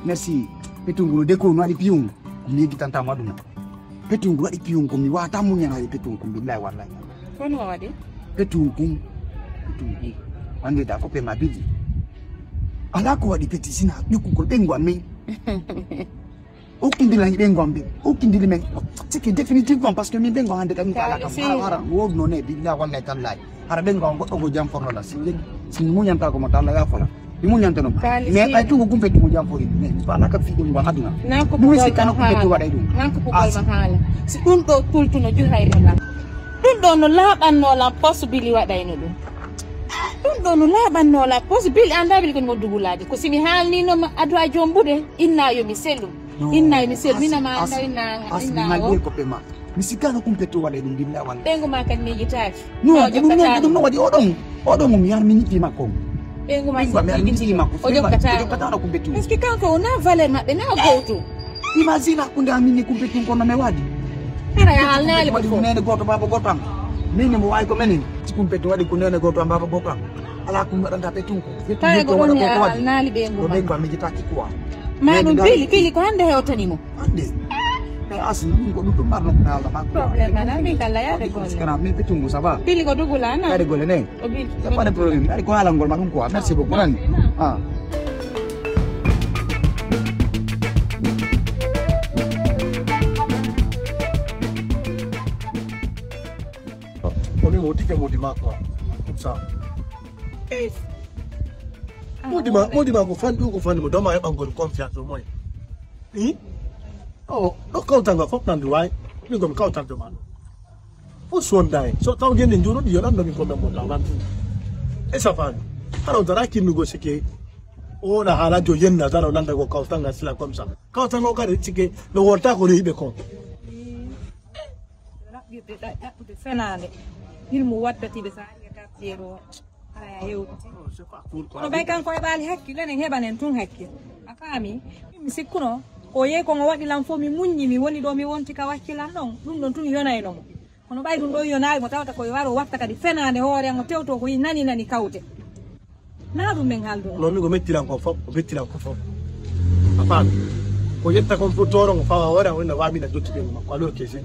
Merci. Petungulu deko no adi piung. Ni kitanta maduna. Petungulu adi piung ko mi wata munya na petungulu billahi wallahi. Kono wadi? Petungulu. Ande da ko pe mabidi. Ala ko wadi petisina yuku ko bengwa me. Aucune de la bengombe. Aucune de les c'est que définitivement parce que mi bengo hande tam kala kam ara wo no ne billahi wallahi tallahi. Ara bengo go go jam forno la sin munya ta ko mata la ya fola. Imunyante no mais ay tungu kumpe tungu jampo ni bala ka fidu ngwa aduna nako bu wisi kana kumpe tu wada dum nako ko mahala si dum do tultu no juhay la dum do no laban no la possibly wada ino dum do no laban no la possibly anda bil ko dugulaade ko simi halni no adwa jombude inna yo mi selu mina ma anda inna o ko pema misikana kumpe tu wada dum billahi wala bengo ma kan ni jitaati no no wadi odom mi yar mi niti makko Bengo katana kumpetu. Eski kanko una vale mabbe na goto. Imagine kunde amini kumpetu kono mewadi. Era ya halnali wadi kunene goto baba gotam. Mimi mo way ko menen ci kumpetu wadi kunene goto baba gotam. Ala ko ngada petunko. Kare go woni halnali bengo. Bengo mi jitaki kwa. Manu bili ko hande heotanimo. Ande. Asli ko dum marno ko ala ma. Problema na mi kala ya de gol. Kana mi petungo saba. Bili ko dugula na. Kare gol ne. O bili. Pas de problème. Ari ko ala ngol magum ko. Merci beaucoup. Ah. Kami mau tiga mau dimakan, sah. Mau dimakan, ko fan mo dama ang gol confiance mo. Oh, no kau tangga fok nan duai, ni gom kau tangga man. O sondai, so tau dia ninjuro dia nan dami ko mo lawan. Esa fan. Kalau daraki nugo sike, o na hala jo yen na zaro nan da ko kau tangga sila kom sa. Kau tangga ka sike, no worta ko ri be ko. Fenale. Ilmu wadda tibe sa ka zero. Aya yew. Ko bay kan ko e bali hakkile ne hebanen tun hakkil. Afami, mi sikkuno o ye ko wadi lam fo mi munyi mi woni do mi wonti ka wakkila non dum don tun yona e non. Kono bay dum do yona mo tawta ko waro watta kadi fenane hoore ngo tewto ko nani kawte. Na dum men haldo. No mi go mettilan ko fop, mettilan ko fop. Afami. Ko yetta kon putoro ngo fa ora wona wa mi na dotti be ma ko lo ke se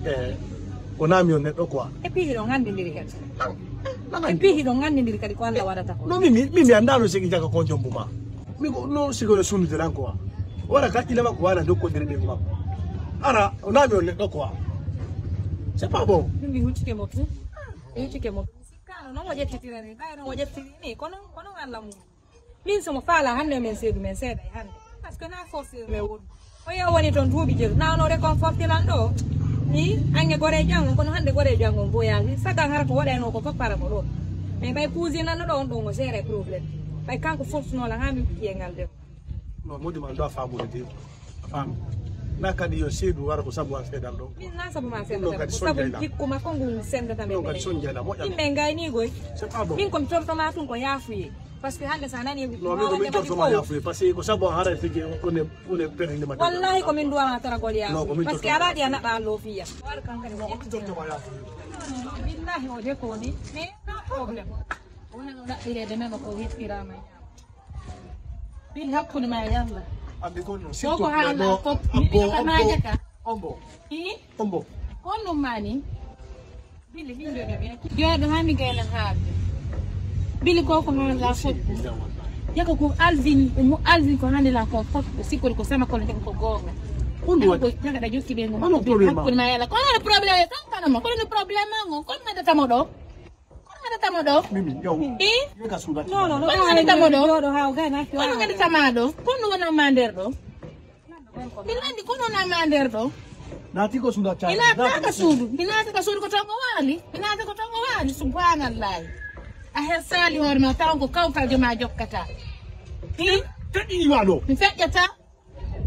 onami on nedo kwa e pihi do ngandi ndiri kadi e pihi do ngandi ndiri kadi ko Allah wadata ko no mimi andalo sigi jaga ko jombuma mi ko no sigo le sunu de lanko ora ka ile ma ko wana dokko ndiri be ma ara onami on nedo kwa c'est pas bon mimi hutike mo sikano no mo jetti tirani bay no mo jetti ni kono Allah mu min so mo fala hande men seda hande parce que na force me won o ya woni ton duubi jeru na no reconforté lan do ni ange gore jango kono hande gore jango boyangi saka ngara ko wada no ko papara ko do mais bay cousine nan do on do ngo géré problème bay kanko force no la ngami yengal de no modi man do famu de fam nakadi yo sedu wara ko sabu an sedam do min na sabu man sedam sabu dikko ma ko ngul senda tambe no kan sonja la mo min me ngay ni goy c'est pas bon min kom tom tomatun ko yafuye parce que hande sana ni no mi ko to ma yafuye parce que ko sabu hara fije ko ne pere ni ma wallahi ko min duwa ma tara gol ya parce que ala dia na ba lo fiya war kan kan ko to ma yafuye billahi o de ko ni mais na problème wona no da ile de memo ko hitira ma bil hakku ma yalla andi ko no sito no ko ombo kono mani bili bindo de yo do hami gelen haade bili ko non la fot yako ko Alvin ko hande la ko fot sikol ko sama ko le ko gonga undo ko jaga da joski be ngom ko ma yala ko na problème tan ma ko no problème ngo ko na data modo mimi yo yo ka suda no ko na data modo do ha ga na ko na data mado ko no na mander do bilandi ko no na mander do nati ko suda cha ina ka sudu ko tongo wali subhanallah ahsali hor ma tango kawta jama jokkata tadi walo mi fekkata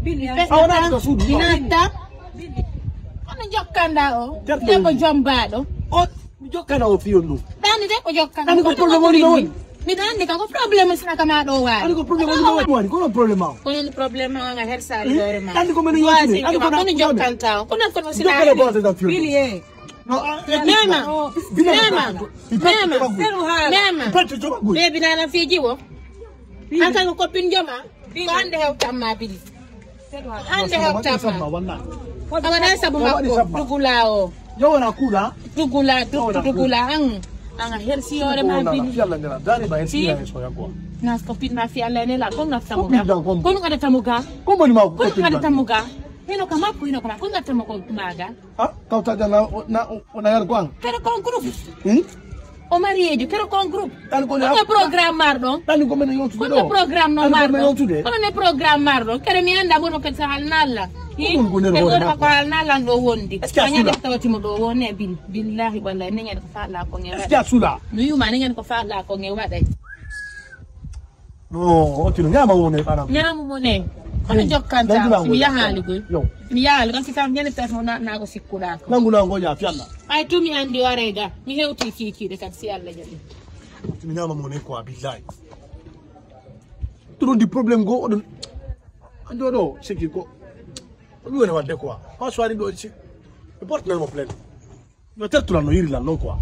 bili awna ko sudu inata kono jokkanda o debbo jombado o mi jokkana o fiyondo dani de ko jokkanda ani ko problème mi dandi kan ko problème sina kama do wa ani ko problème woni ko no problème nga hersali hor ma dandi ko men yoni ani ko jokkanta ko na ko sina bili Baby nana fiji wo. Anta ko pin joma. Ko ande hew tamma bili. Ande hew tamma. Awana sabu mako dugula o. Yo na kula. Dugula anga hersi ore ma bili. Fiala nela dani ba hersi ya so yako. Nas ko pin na fiala nela ko na tamuga. Ko ngada tamuga. Ko boni ma ko pin. Ko ngada tamuga. Hino kama ko hino kama ko ngada tamuga kumaga. Ah, kau tak na yar kwang. Pero ko group. O mariejo, quero com grupo. Não é programar, não? Tani como não tudo. Não é programar, não. Não é programar, não. Quero me andar bom que sa halnala. Quero ko halnala no wondi. Anya de tawti mo do wone billahi wallahi ne ngeen ko fa la ko ngeen. Est-ce sula? Nuyu ma ne ngeen ko fa la ko ngeen waday. No, tinu ngama wone para. Nyamu mo ne. Ana jokkanta mi yahali go. Mi yahali kan kitam ngeen telefon na ko sikkuda ko. Nangu nango ya fialla. Ay tumi andi warega mi hewti kiki de kat si alla jadi tumi nyama mo ne ko billahi trop di problème go odon ando do seki ko mi wona wadde quoi pas soiri do ci porte nal mo plein no tertu la no yiri la non quoi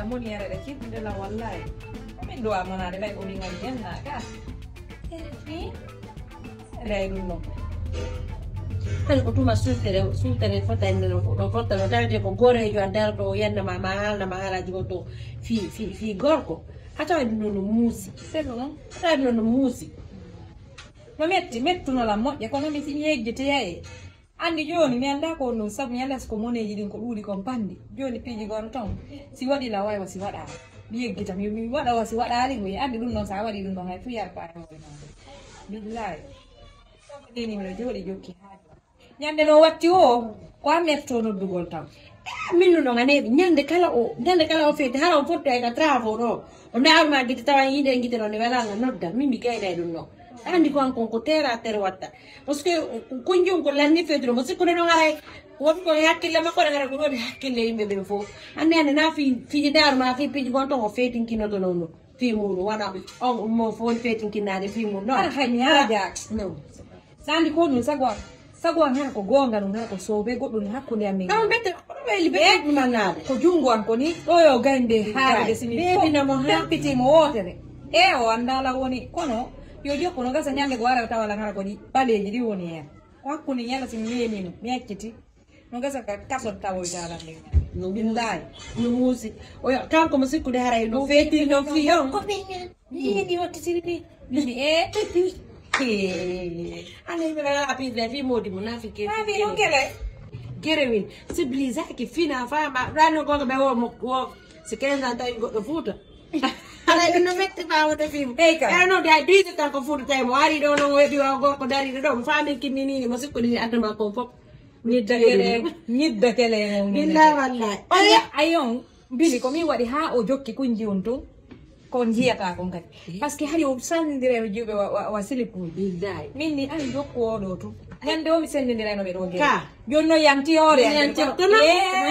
Moni ada kit adalah wallahi. Kami doa mana ada baik ulingan jangan kah? Ni ada dulu. Kan ko tuma sultere fota ndelo ko fota no dalde ko gore jo andal do yanda mama na mahala jigoto fi gorko hata wadino no musi Selo no? hata wadino no musi Metto no la moglie quando mi si yeggete yae. Andi joni mi anda ko no sabu mi anda ko mone jidin ko dudi ko pandi joni piji gon ton si wadi la way wasi wada mi yeggita mi wada wasi wada ali mi andi dum non sa wadi dum non hay fu yar pa billahi dini mi jodi jokki hajo nyande no watti o ko metto no dugol tam minnu no ngane nyande kala o fete hala o fotto e ka trafo no o me arma giti tawan yinde ngite no ne wala nodda mimi kayda dum no andi ko ankon ko tera watta parce que ko njum ko lanni fedro mo sikko no ngare won ko yakkille makko ngare ko woni hakkille yimbe be fo ande na fi dar ma fi piji gon to ko fetin kino to no fi muru wana on mo fo fetin kinade fi muru no ara hanya ja no sandi ko no sagwa ngana ko gonga no ngana ko sobe goddo ni hakkunde amin bette ko weli be manade ko jungo an ko ni do yo gande haade sini bebi na mo ha piti mo wotere o andala woni kono yo joko no gasa nyande gwara tawala ngara ko di baleji di woni en hakkunde nyala simi yemi mi akkiti no gasa ka kaso tawo dala ni no billahi no musi o ya kan ko musiku de haray no feti no fiyo ko ni di wotti sirbi ni ane mera api de fi modi munafiki abi no kele gerewin sibli zaki fina fama rano ko be wo sikenza tay go futa ala no metti ba wata film no da dizi tan ko futa tay mo ari do no wedi wa go ko dari do fami kinini ni musiku ni adama ko fop nyidda kele billahi wallahi ayon bili ko mi wadi ha o jokki kunji untu kon hiata kon kadi parce que hari o sandire jube wa silipu billahi minni ay jokko do to nyande o mi sendindira no be do ge jonno yanti ore yanti to no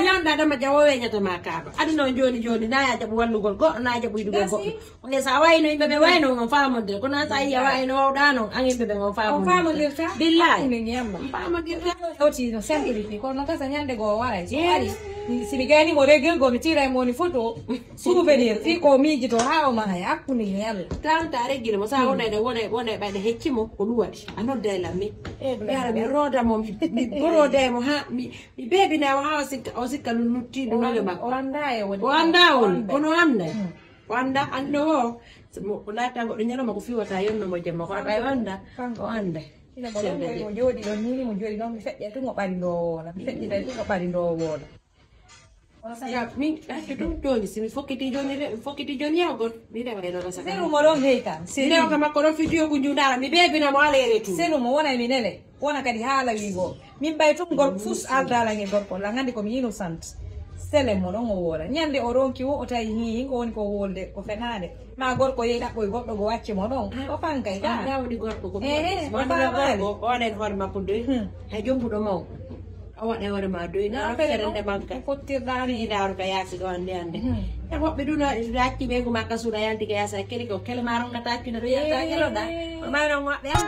nyanda dama jawo we nyata makaba adino joni na ya jabu wallu go na jabu idu go nge sa wayno imbe be wayno ngom faamo de ko na sa ya wayno dano an imbe be ngom faamo de billahi ni nyamba faamo de oti no sendiri ko no kasa nyande go wala so ari simigani mo regel go mi tira mo ni foto souvenir fi ko mi jito hawo ma ya akuni yalla tan tare gire mo sa wona de wona ba de heccimo ko duwati anodde la mi yara mi roda mo mi borode mo ha mi bebi na ha o sikka lutti do no ma wanda ono anda wanda ando mo lata go nyalo ma ko fiwata yonno mo jemma ko ay wanda o anda ina mo jodi do ni mo jodi do mi fedde to ngobari do la fedde dai to ngobari do woda ya mi tu joni si mi fokiti joni ya go mi de wayno la saka senu mo don heita senu kama ko video ku jundara mi bebi na mo alere tu senu mo wona mi nele wona kadi hala wigo min bay tum gol fus aldala nge gorko la ngandi ko mi innocent sele mo don o wola nyande o ronki wo o tayi hi ngo woni ko wolde ko fenade ma gorko yeeda boy goddo go wacce mo don o fankay da dawdi gorko ko o onen horma ko de hay jombudo maw awade wore ma doy na ferende banka ko tirdaani idaru ka yasi do ande Ya kok beduna reaksi bego maka sudah yang tiga ya saya kiri kok kele marong kata kini do ya tak kelo dah. Marong wak ya.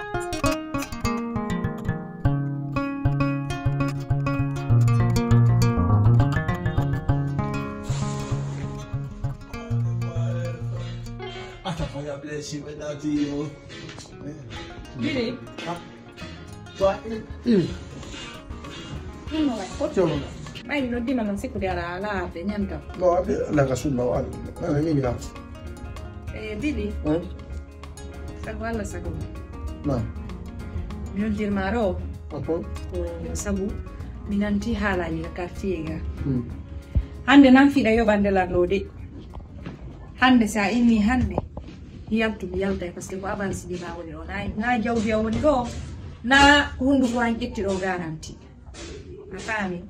I bless you without you. Gini. What? What's your name? Mai di nodi mangan siku dia ala te nyanta. No, la kasumba wa. Na mimi na. Billy. Sagwala sagu. Na. Mio dir maro. Apo? Sabu minanti hala ni kafiega. Hande nan fida yo bandela lodi. Hande sa ini hande. Yaltu parce que ko avance di ba woni na jawdi woni go na hundu ko an kettiro garanti afami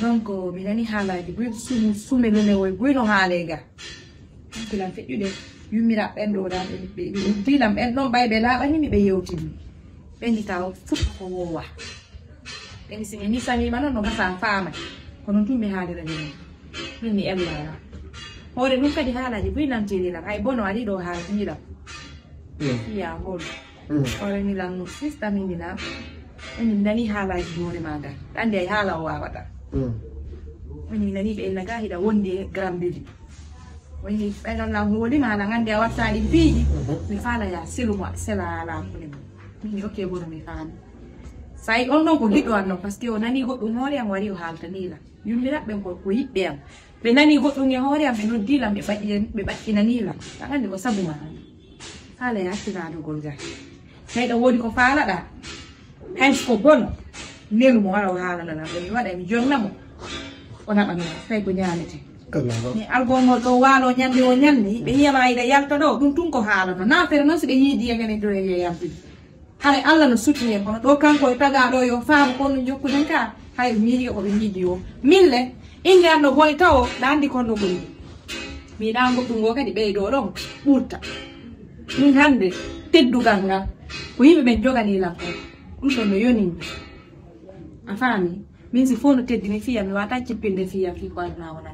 donc mi nani halaji bu sume lene way bu no halega kilan fe yude yumira bendo da be bilam en non baybe la bani mi be yewtini bendi taw fut ko wowa en sini ni sani manon no gasa fama kono tumi halira ni mi ella ore nun kadi haalaji bu namtini la ay bono ali do haalaji la ya hol ore ni lan sista mi na en nani haalaji gore maga ande ay haala o wawata woni nani be naga hida wonde grambeli woni be non la woli mala ngande watta di biji mi fala ya siluma sela la mi okay bono mi fala sai on non ko lido anno parce que onani go dum hore am wari o haltanila yumira be ko ko yibbe be nani go dum hore am be no dila be bakinanila ngande ko sabuma fala ya tira do golga sai da wodi ko fala da hay ko bono nelu mo wala hala na be wada mi jonna mo ona bana sai ko nyalete ni algongo to walo nyande o nyandi be yama ida yalto do dum tun ko hala no na fere no se be yidi ngene do ye yampi hay alla no sutni ko do kanko taga do yo faam ko no jokku den ka hay mi ko be yidi yo mille inga no boy taw dandi ko no buri mi dango tungo kadi be do don burta min hande teddu ganga ko yimbe ben jogani la ko dum no yoni afami min si fono teddini fiya mi wata cippinde fiya fi ko na wona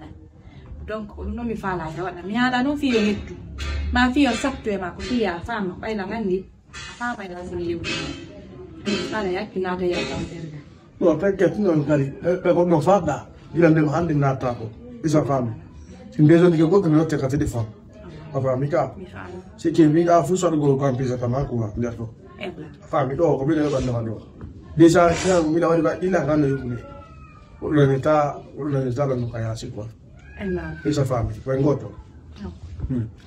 donc no mi fala ya wala mi ala no fiyo hettu ma fiyo sapto e ma ko fiya fama bayla ngandi fama bayla ngandi yewu fala ya kinata ya tamterga No, perché tu non cari, per non farla, io andiamo hande na tapo. Isa fame. Sin beso di che cosa non te cazzo di fa. Ma mica. Se che mica fu solo con campisa tamako, certo. Fame do, come le vanno. Desa che mi la va di là ganno io. L'unità non kaya si qua. Isa fame, vengoto.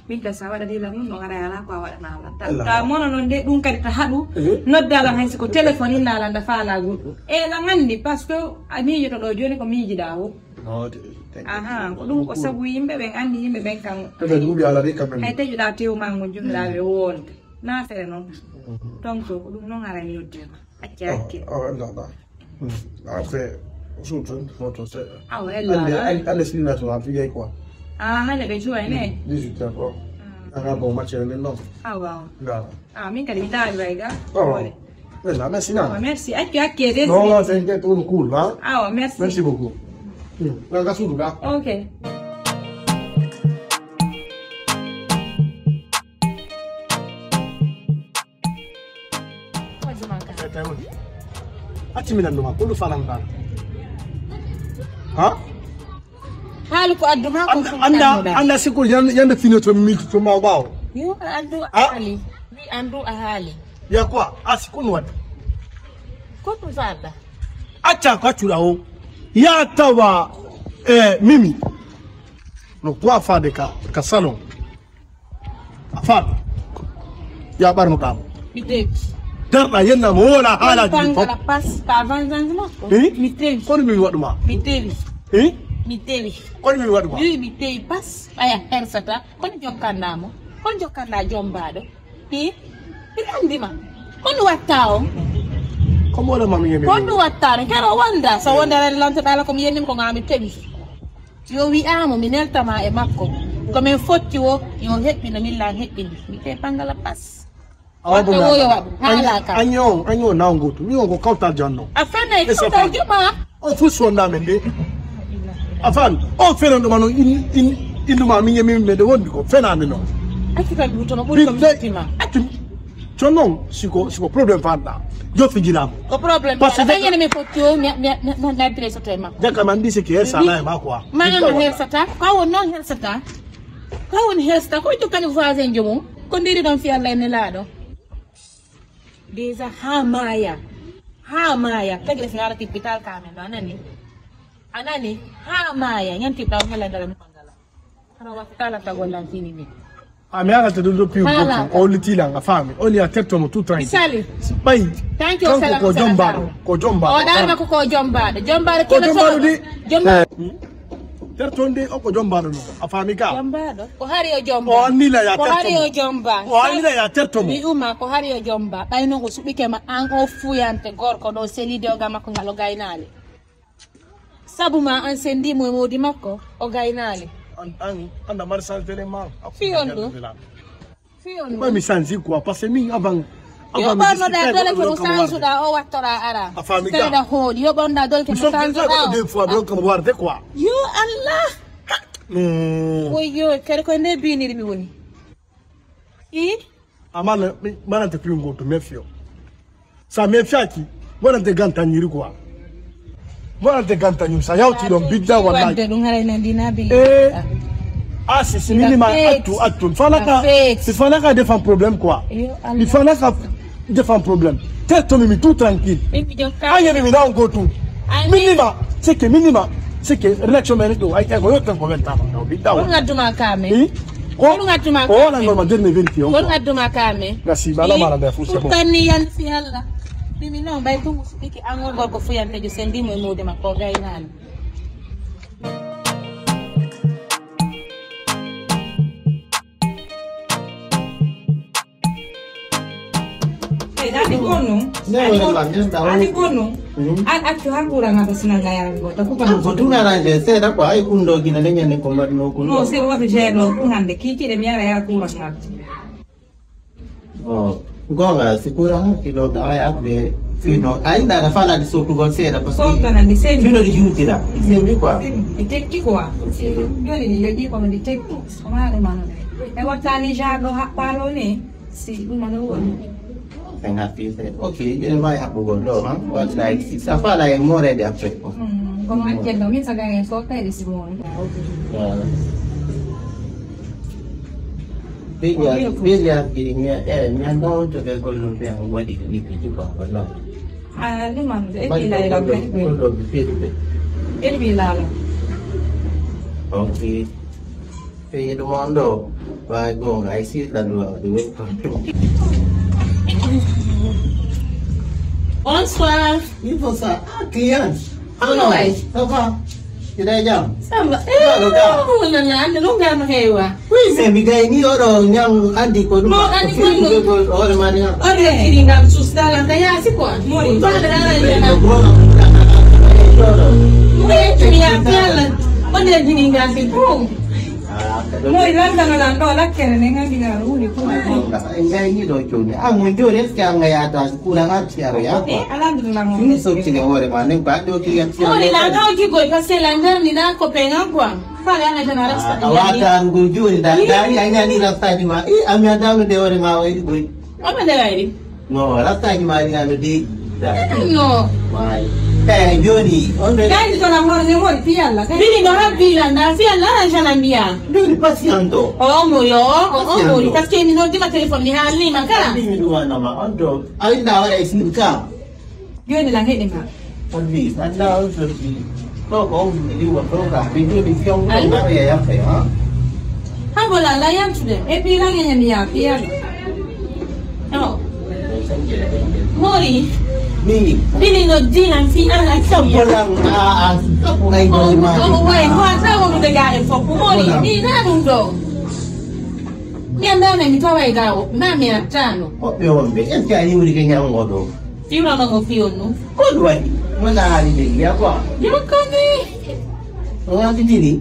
Minta sawada di lamu no ngara ala ko awada na wala ta mono non de dun kadi ta hadu nodda la hansi ko telephone ina la nda fala gudu e la ngandi parce que ami yoto do joni ko miji dawo aha ko dum ko sabu yimbe be andi yimbe ben kan be dubi ala de kam ay teju da tew mango jumla be won na fere non donc ko dum no ngara ni yodde acciake no après surtout foto se alla sinina so afiga qua hane be juwa ne 18 ans aga bon match ne no wow voilà min kadi dai waiga la merci na merci acciake no c'est que tout cool hein merci beaucoup la su là ok ati mi nanno ma kullu falanga ha halu ko addu ma ko anda sikul yanda fino to mi to ma bawo yo addu ahali mi andu ahali ya kwa asikun wad ko to sada acha kwa churawo ya tawa mimi no kwa fade ka salon afad ya bar mutam bite darda yenna mo wala hala di ko pas ta vanzanzma mite ko mi waduma mite mitewi ko mi waduma mitewi pas aya hersata ko jokkandamo ko jokkanda jombado andima ko wattao ko mo la mami yemi ko wattare kero wanda so wonda lanta dala ko mi yenim ko ngami tewi yo wi amo mi neltama e makko ko men fotti wo yo hebbina milla hebbini mi te pangala pas anyo na ngoto mi ngo kauta janno afana e kauta juma o fu sonda mende afan o fere ndo mano induma mi yemi me de wondi ko fenande no Afrika butono buri ko mitima. chonon siko problem fanda yo fijina Ko problem Parce que- ba yene me foto na dire so tema. jaka man dise ke sala ma quoi Mana no helsata, ka won non helsata. Ka won helsata ko to kan voisin jomo. Ko ndiri don fi Allah ne lado. Deza hamaya. Tagile finara hospital kamen do anani hamaya nyanti taw hela dalam pangala. Ara wa tala tagonda fini ni. ami aga te do piu Hala. ko oliti la nga fami oli atetto mo tout tranquille Misali. bay Thank you, Kanko salam, ko salam, jomba salam. ko jomba O dara ko jomba ko jomba di Jomba. tertonde o ko jomba no afami ka Jomba do. Ko hari o jomba. o anila ya Ko hari o terto jomba. o anila ya terto mo Mi uma ko hari o jomba. Bay no ko subike ma an o fuyante gorko do seli do gama ko ngalo gaynale. Sabuma an sendi mo modi makko o gaynale. anda marsal telema Fiondo. ba mi sanzi quoi parce que mi avant Yo borno da dole ko sansu da o wattora ara. Afami ka. Sere da hodi yo borno da dole ko mi son sansu pensa da. deux fois donc me guarder quoi Yo Allah. Woyo kere ko ne biniri mi woni. amana mana te piu ngoto mefio sa mefiaki bona te ganta nyiri quoi bona te ganta nyiri sa yauti don bidda wallahi Wadde dum haray nan dina bi. si minima atu falaka si falaka défend problème quoi Yo il Allah. falaka défend problème tête to mi tout tranquille Bibi jo ka. anye mi na go tout minima c'est que réaction mais do ay ko yotan ko venta no bidda Ko wa ngaduma kame. ko Ko ngaduma ko la normal dernier 20 Ko ngaduma kame. merci bala mala da fu c'est bon Tani yan fi Allah. Mimi no bay ko musiki an gorko fuyante jo sendi mo modi makko gaynale. Adi kono. Atu hakura ngapa sina gaya ngota kupa. Fortuna ranje seda kwa ai kundo gina nenya ne ko no kundo. No se wa bijelo kunande kiti de miara ya kura ngati. Oh, gonga sikura kilo da ai akbe fino ai na fala di sotu gon seda parce So que kana di same. fino di jutira. Sembri qua. Itekki kwa. Yo ni legi kwa ndi tek. Omare mano. E watani jago palo ni. Si mano woni. And happy said, okay, you might have to go low, huh? But like, it's a far like more than the effect. Como anche no mi sa gaya so ta di simon. Biglia, mi andò to the golden bear, what did you need to go? Ah, di man e di la la be. E di la la. Okay. Pay the mondo, by going, I see that you are doing. Bonsoir. Itu sa client. Ano ay? Apa? Tidak jam. Samba. Wala na ande no gano hewa. Wih, saya bigay ni orang yang andi ko. Mo, andi ko, no. Orang mana? Ore kiringa susala kaya si kwa. Mo ito na na. Mo kiringa kala. Ode kiringa si ko. No ilanda no lando la kere nenga dinga uli kuma. Enggak ini doa cuni. Muncul dia sekarang nggak atas kurang ajar ya. Alhamdulillah mo. Ini sokcine orang mana? Pak do kian Mo ni na ka ki go ka sela ndar ni na ko penga kwa. Pale ana jana rasta. Awatan gujur dari ini rasta di mana? Ami ada lu dewa orang mau itu gue. Apa de gairi? No, rasta di mana anu di? No. Mai. Joni, onde. Dai to na mo ni mo pialla. Bili no rabila na fi alla jana mia. Doni pasiando. Oh mo yo, mo ni taske ni no di ma telephone ni hali makala. Ini dua nama ondo. Ai dah ada isi ka. Yo ni lang hedi ma. Servis, anda servis. Kau di program video di film mana ya ya? Ha bola la yan tude. E pi lang nya mi ya pialla. No. Mori. Ni. Bili no di lang fi alla Sebulan ngai Oh, doi mah. wait, what's that one the guy for Kumori? Ni na ndo. Ni anda na mitoa igao, na 500. Oh, piombe. Eska ni uri kenya ngodo. Fiuna na ngofionu. Kodwa ni. Mana hari ni ya kwa. Yokoni. Orang di sini.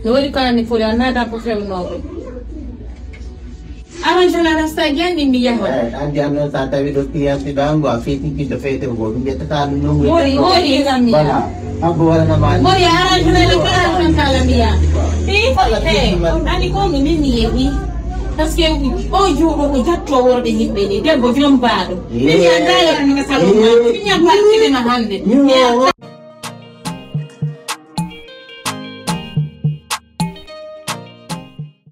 Lori kana ni fuli anada po frem no. Arrange la rasta gani mi yaho. Andiamo stata vedo clienti dango a feti che fete go mi ta no Mori gamia. Bala. Abu wala naman. Mori arrange la kala kan kala mia. Ani ko mi ni yebi. Parce que o juro ko jatto worde himbe ni debbo jombado. Ni andaya ni ngasalo. Ni nyamba ni na hande.